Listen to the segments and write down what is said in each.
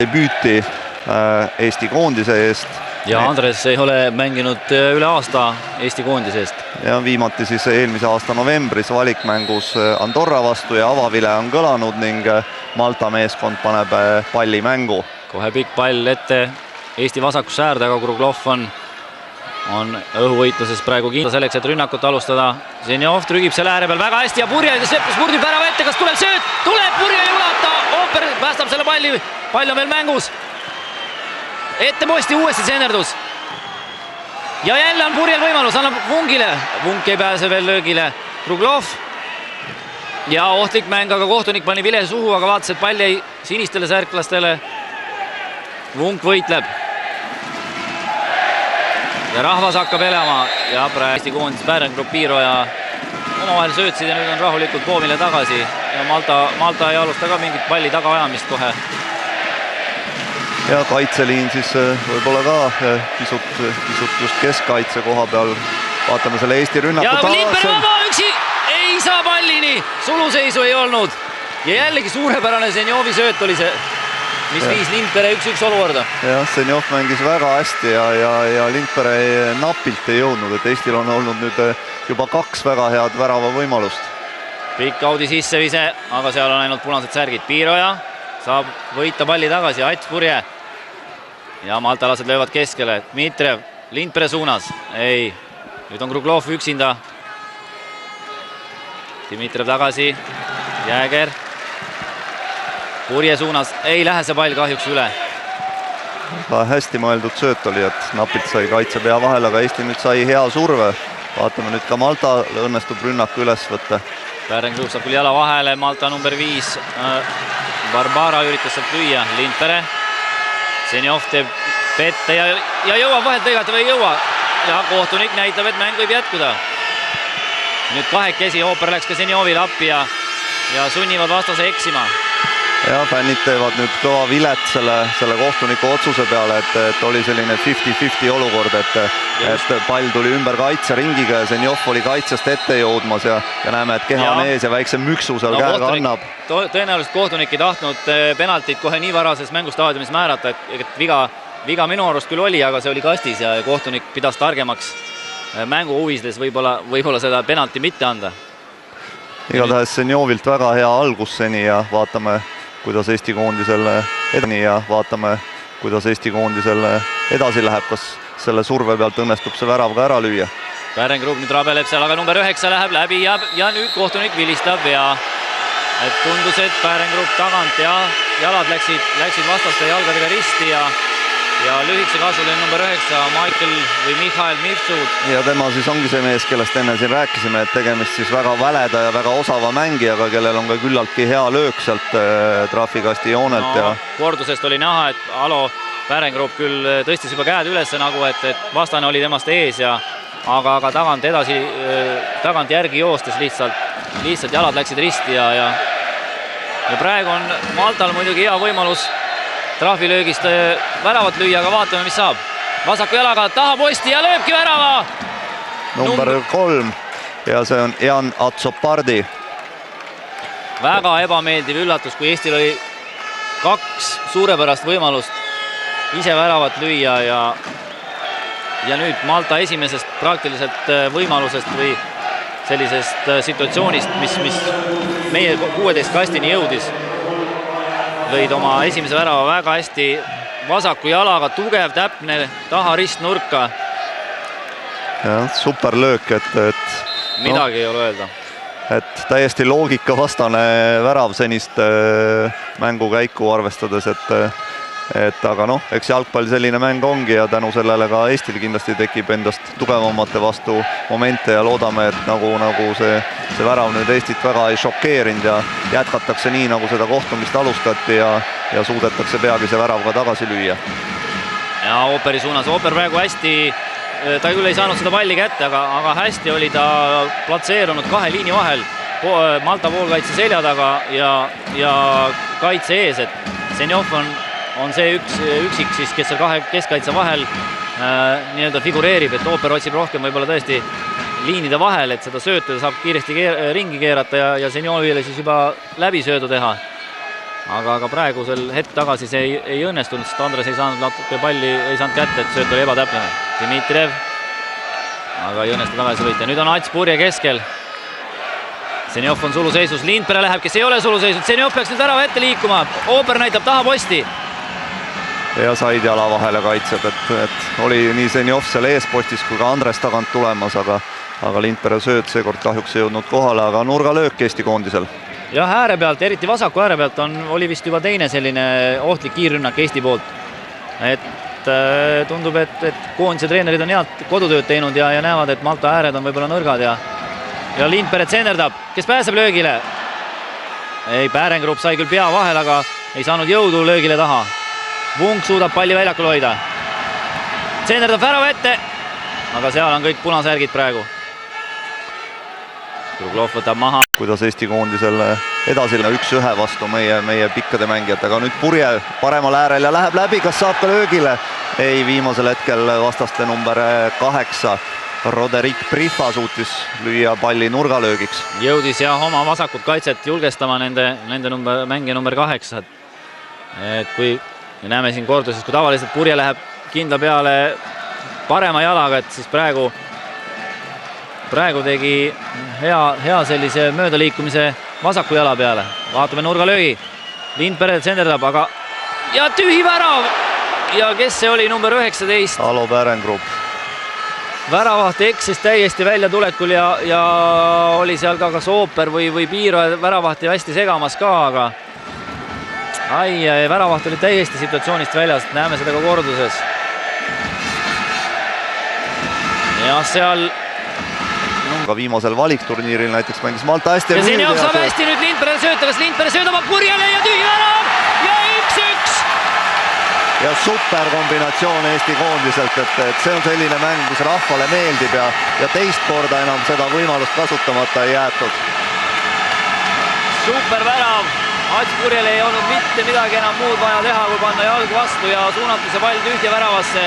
debüüti Eesti koondise eest. Ja Andres ei ole mänginud üle aasta Eesti koondise eest. Ja viimati siis eelmise aasta novembris valikmängus Andorra vastu ja avavile on kõlanud ning Malta meeskond paneb palli mängu. Kohe pikk pall ette Eesti vasakusse äärde, aga Kruglov on õhuvõitluses praegu kindla selleks, et rünnakut alustada. Zenjov trügib selle ääre peal väga hästi ja Purje spurdib värava ette, kas tuleb sööt? Tuleb Purje ei ulata, Ooper päästab selle palli, pall on veel mängus. Ette posti uuesti senderdus. Ja jälle on Purjel võimalus, annab Vungile. Vunk ei pääse veel löögile. Kruglov. Ja ohtlik mäng, aga kohtunik pani vile suhu, aga vaatas, et pall jäi sinistele särklastele. Vunk võitleb. Ja rahvas hakkab elama ja praegu Eesti koondis Bärengrupp, Piiro ja omavahel söötsid ja nüüd on rahulikult Poomile tagasi. Ja Malta ei alusta ka mingit palli tagaajamist kohe. Ja kaitseliin siis võib-olla ka pisut just keskkaitse koha peal. Vaatame selle Eesti rünnakut. Ja Limper vaba üksi ei saa pallini. Suluseisu ei olnud. Ja jällegi suurepärane Zenjovi sööt oli see, mis viis Limpere 1-1 olukorda. Jah, Zenjov mängis väga hästi ja Limpere napilt ei jõudnud, et Eestil on olnud nüüd juba 2 väga head värava võimalust. Pikk Audi sissevise, aga seal on ainult punased särgid. Piiroja saab võita palli tagasi, Ats Purje. Ja maltalased löövad keskele. Dmitrijev Lindpere suunas. Ei, nüüd on Kruglov üksinda. Dmitrijev tagasi. Jääger. Purje suunas. Ei lähe see pall kahjuks üle. Hästi mõeldud sööt oli, et napilt sai kaitse pea vahel, aga Eesti nüüd sai hea surve. Vaatame nüüd ka Malta õnnestub rünnaku üles võtta. Bärengrupp saab küll jala vahele. Malta number 5. Barbara üritas sealt lüüa. Lindpere. Zenjov teeb pette ja jõuab vahelt lõigata või ei jõua. Ja kohtunik näitab, et mäng võib jätkuda. Nüüd kahekesi Ooper läks ka Zenjovile appi ja sunnivad vastase eksima. Ja fännid teevad nüüd kõva vilet selle kohtuniku otsuse peale, et oli selline 50-50 olukord, et pall tuli ümber kaitseringiga ja Zenjov oli kaitsest ette jõudmas ja näeme, et keha on ees ja väikse müksu seal käega annab. Tõenäoliselt kohtunik ei tahtnud penaltit kohe nii varases mängustaadiumis määrata, et viga minu arust küll oli, aga see oli kastis ja kohtunik pidas targemaks mängu huvides võib-olla seda penalti mitte anda. Igatahes Zenjovilt väga hea algus seni ja vaatame, kuidas Eesti koondisel edasi läheb, kas selle surve pealt õnnestub see värav ka ära lüüa. Bärengrupp nüüd rabeleb seal, aga number 9 läheb läbi ja nüüd kohtunik vilistab ja et tundus, et Bärengrupp tagant ja jalad läksid vastaste jalgadega risti ja lühikese kasvule number 9 Mihhail Mivtsud. Ja tema siis ongi see mees, kellest enne siin rääkisime, et tegemist siis väga väleda ja väga osava mängijaga, kellel on ka küllaltki hea löök sealt trahvikasti joonelt. No, kordusest oli näha, et Alo Bärengrupp küll tõstis juba käed üles nagu, et vastane oli temast ees aga tagant järgi joostes lihtsalt jalad läksid risti ja praegu on Maltal muidugi hea võimalus trahvilöögist väravat lüüa, aga vaatame, mis saab. Vasaku jalaga taha posti ja lööbki värava. Number 3 ja see on Jan Atsopardi. Väga ebameeldiv üllatus, kui Eestil oli 2 suurepärast võimalust ise väravat lüüa ja nüüd Malta esimesest praktiliselt võimalusest või sellisest situatsioonist, mis meie 16 kastini jõudis. Lõid oma esimese värava väga hästi vasaku jalaga, tugev, täpne, taha ristnurka. Ja, super löök, et midagi ei ole öelda. Et täiesti loogika vastane värav senist mängukäiku arvestades, aga eks jalgpall selline mäng ongi ja tänu sellele ka Eestil kindlasti tekib endast tugevamate vastu momente ja loodame, et nagu see värav nüüd Eestit väga ei šokeerinud ja jätkatakse nii, nagu seda kohtumist alustati ja suudetakse peagi see värav ka tagasi lüüa. Ja Ooperi suunas, Ooper praegu hästi, ta küll ei saanud seda palli kätte, aga hästi oli ta platseerunud 2 liini vahel, Malta poolkaitse selja taga ja kaitse ees, et Zenjov on see üksik siis, kes seal 2 keskkaitse vahel nii-öelda figureerib, et Ooper otsib rohkem võib-olla tõesti liinide vahel, et seda söötada saab kiiresti ringi keerata ja Zenjovile siis juba läbisöödu teha. aga praegusel hetk tagasi see ei õnnestunud, sest Andres ei saanud natuke palli, ei saanud kätte, et sööt oli ebatäpne. Dmitrijev, aga ei õnnestu tagasi võita. Nüüd on Ats Purje keskel. Zenjov on suluseisus, Lindpere läheb, kes ei ole suluseisus. Zenjov peaks nüüd värava ette liikuma. Ooper näitab taha posti. Ja said jala vahele kaitsjad, et oli nii Zenjov seal eespostis kui ka Andres tagant tulemas, aga Lindpere sööt seekord kahjuks ei jõudnud kohale, aga nurgalöök Eesti koondisel. Jah, ääre pealt, eriti vasaku ääre pealt oli vist juba teine selline ohtlik kiirrünnak Eesti poolt. Et tundub, et koondise treenerid on head kodutööd teinud ja näevad, et Malta ääred on võib-olla nõrgad ja Lindpere tsenderdab, kes pääseb löögile. Ei, Pärengrub sai küll pea vahel, aga ei saanud jõudu löögile taha. Vunk suudab palli väljakul hoida. Tsenderdab värava ette, aga seal on kõik punasärgid praegu. Kruglov võtab maha. Kuidas Eesti koondisel edasi 1-1 vastu meie pikkade mängijatega. Nüüd Purje paremal äärel ja läheb läbi, kas saab ka löögile? Ei, viimasel hetkel vastaste number 8. Roderick Prifa suutis lüüa palli nurgalöögiks. Jõudis ja oma vasakut kaitset julgestama nende mängija number 8. Et kui me näeme siin korduses, kui tavaliselt Purje läheb kindla peale parema jalaga, et siis praegu tegi hea sellise möödaliikumise vasaku jala peale. Vaatame nurgalöögi. Lindpere tsenderdab, aga ja tühi värav. Ja kes see oli, number 19? Alo Pärengrub. Väravaht eksis täiesti väljatulekul ja oli seal ka kas Ooper või Piiro väravahti hästi segamas ka, aga väravaht oli täiesti situatsioonist väljas, näeme seda ka korduses. Ja seal ka viimasel valikturniiril näiteks mängis Malta hästi. Ja Zenjov saab hästi nüüd Lindpere sööta, kas Lindpere söödab Purjele ja tühi värav ja 1-1. Ja super kombinatsioon Eesti koondiselt, et see on selline mäng, mis rahvale meeldib ja teist korda enam seda võimalust kasutamata ei jäetud. Super värav. Ats Purjele ei olnud mitte midagi enam muud vaja teha, kui panna jalg vastu ja suunata see pall tühja väravasse.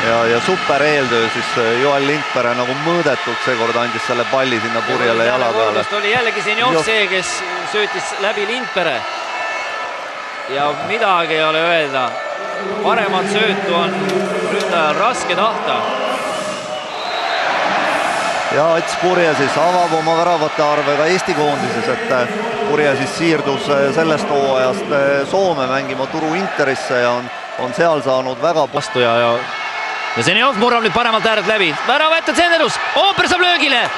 Ja super eeltöö siis Joel Lindpere nagu mõõdetult seekord andis selle palli sinna Purjele jala peale. Oli jällegi Zenjov see, kes söötis läbi Lindpere. Ja midagi ei ole öelda. Paremat söötu on ründajal raske tahta. Ja Ats Purje siis avab oma väravate arve ka Eesti koondises, et Purje siis siirdus sellest hooajast Soome mängima Turu Interisse ja on seal saanud väga vastu ja Zenjov murrab nüüd paremalt äärelt läbi. Värava ette tsenderdus, Ooper saab löögile,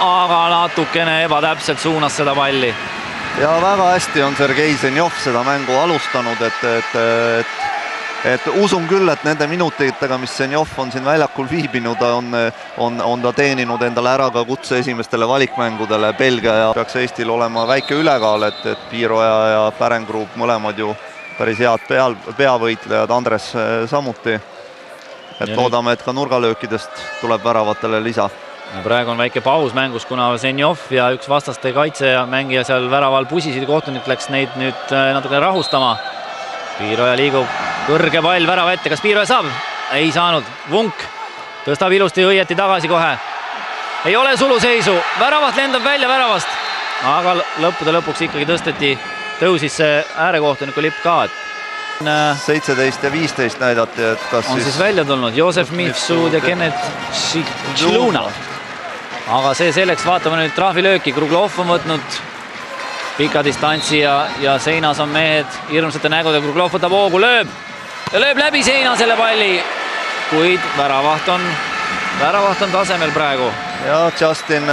aga natukene ebatäpselt suunas seda palli. Ja väga hästi on Sergei Zenjov seda mängu alustanud, et usun küll, et nende minutitega, mis Zenjov on siin väljakul viibinud, on ta teeninud endale ära ka kutse esimestele valikmängudele. Belgia ja peaks Eestil olema väike ülekaal, et Piiro ja Pärengrub mõlemad ju päris head peavõitlejad, Andres samuti. Et loodame, et ka nurgalöökidest tuleb väravatele lisa. Praegu on väike paus mängus, kuna Zenjov ja üks vastaste kaitse ja mängija seal väraval pusisid, kohtunik läks neid nüüd natuke rahustama. Piiroja liigub, kõrge pall värava ette, kas Piiroja saab? Ei saanud, Vunk tõstab ilusti õieti tagasi kohe. Ei ole suluseisu, väravaht lendab välja väravast, aga lõppude lõpuks ikkagi tõusis see äärekohtuniku lipp ka. 17 ja 15 näidati, et kas on siis välja tulnud Joosef Mifsud ja Kenneth Šikluna. Aga see selleks, vaatame nüüd trahvilööki. Kruglov on võtnud pika distantsi ja seinas on mehed hirmsate nägude. Kruglov võtab hoogu, lööb läbi seina selle palli, kuid väravaht on tasemel praegu. Ja Justin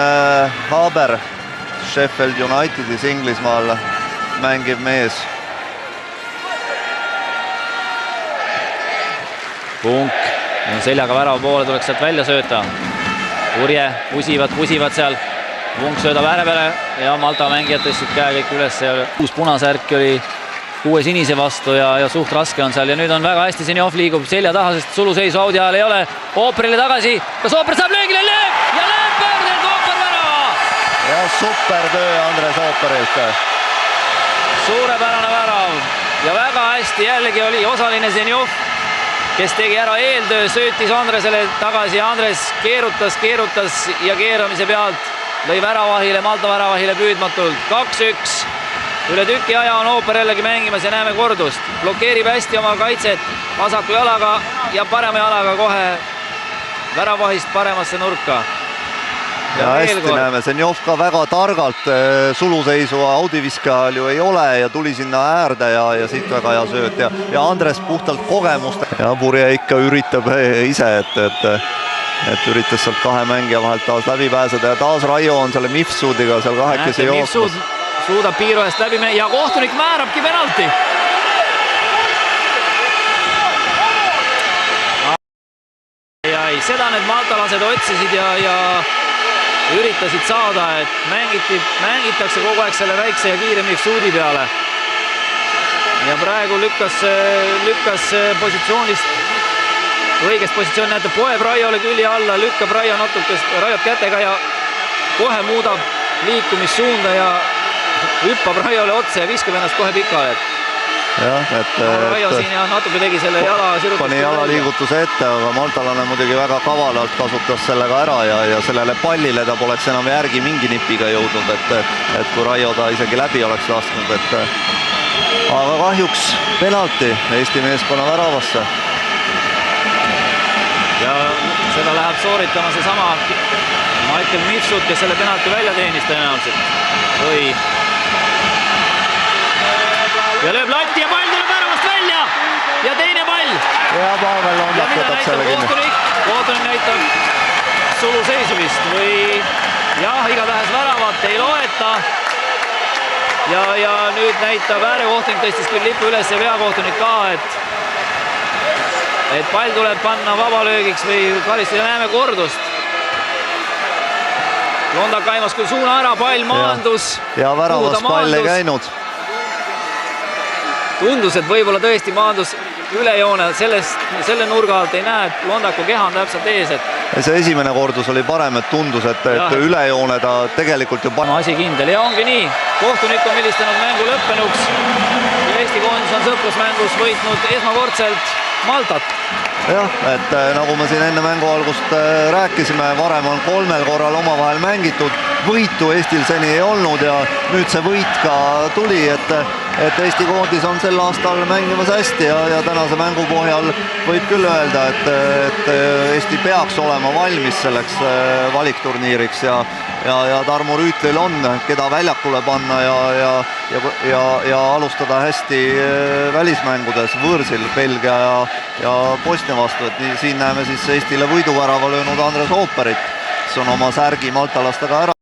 Haber, Sheffield Unitedis Inglismaal mängiv mees. Punk on seljaga värava poole, tuleks sealt välja sööta. Purje pusivad seal. Punk söödab ääre peale ja Malta mängijad tõstsid käe kõik üles. Uus punasärk oli 6 sinise vastu ja suht raske on seal. Ja nüüd on väga hästi Zenjov liigub selja taha, sest suluseisu Audi ajal ei ole. Ooperile tagasi. Kas Ooper saab löögile? Lööb ja lööb pöördelt Ooper värava. Ja super töö Andres Ooperilt. Suurepärane värav ja väga hästi jällegi oli osaline Zenjov, kes tegi ära eeltöö, söötis Andresele tagasi ja Andres keerutas ja keeramise pealt lõi väravahile, Malta väravahile püüdmatult. 2-1 üle tüki aja on Ooper jällegi mängimas ja näeme kordust. Blokeerib hästi oma kaitset vasaku jalaga ja parema jalaga kohe väravahist paremasse nurka. Ja hästi näeme, Zenjov ka väga targalt suluseisu audiviskajal ju ei ole ja tuli sinna äärde ja siit väga hea sööt ja Andres puhtalt kogemust. Ja Purje ikka üritab ise, et üritas sealt kahe mängija vahelt taas läbi pääseda ja taas Raio on selle Mifsudiga seal kahekesi jooksmas. Suudab piiru eest läbi ja kohtunik määrabki penalti. Seda need maltalased otsisid ja üritasid saada, et mängitakse kogu aeg selle väikse ja kiire Mifsudi peale. Ja praegu lükkas positsioonist, õigest positsiooni näete, poeb Raiole külje alla, lükkab Raio natuke Raiot kätega ja kohe muudab liikumissuunda ja hüppab Raiole otsa ja viskab ennast kohe pikale. Jah, Raio siin ja natuke tegi selle jala sirutust. Pani jalaliigutuse ette, aga maltalane muidugi väga kavalalt kasutas sellega ära ja sellele pallile ta poleks enam järgi mingi nipiga jõudnud, et kui Raio ta isegi läbi oleks lasknud, aga kahjuks penalti Eesti meeskonna väravasse. Ja seda läheb sooritama seesama Michael Mifsud, kes selle penalti välja teenis tõenäoliselt. Ja lööb latti ja pall tuleb väravast välja ja teine pall. Ja Pavel Londak võtab selle kinni. Kohtunik näitab suluseisu vist või jah, igatahes väravat ei loeta. Ja nüüd näitab äärekohtunik, tõstis küll lipu üles ja veakohtunik ka, et pall tuleb panna vabalöögiks või karistada, näeme kordust. Londak kaimas küll suuna ära, pall maandus. Ja väravas pall ei käinud. Tundus, et võib-olla tõesti maandus üle joone, selle nurga alt ei näe, et Londaku keha on täpselt ees. See esimene kordus oli parem, et tundus, et üle joone ta tegelikult ju asi kindel ja ongi nii. Kohtunik on vilistanud mängu lõppenuks ja Eesti koondis on sõprusmängus võitnud esmakordselt Maltat. Jah, et nagu me siin enne mängu algust rääkisime, varem on 3 korral omavahel mängitud, võitu Eestil seni ei olnud ja nüüd see võit ka tuli, et Eesti koondis on sel aastal mängimas hästi ja tänase mängu pohjal võib küll öelda, et Eesti peaks olema valmis selleks valikturniiriks ja Tarmo Rüütlil on, keda väljakule panna ja alustada hästi välismängudes võõrsil Belgia ja Bosnia vastu, et siin näeme siis Eestile võiduvärava löönud Andres Ooperit, kes on oma särgi maltalastega ära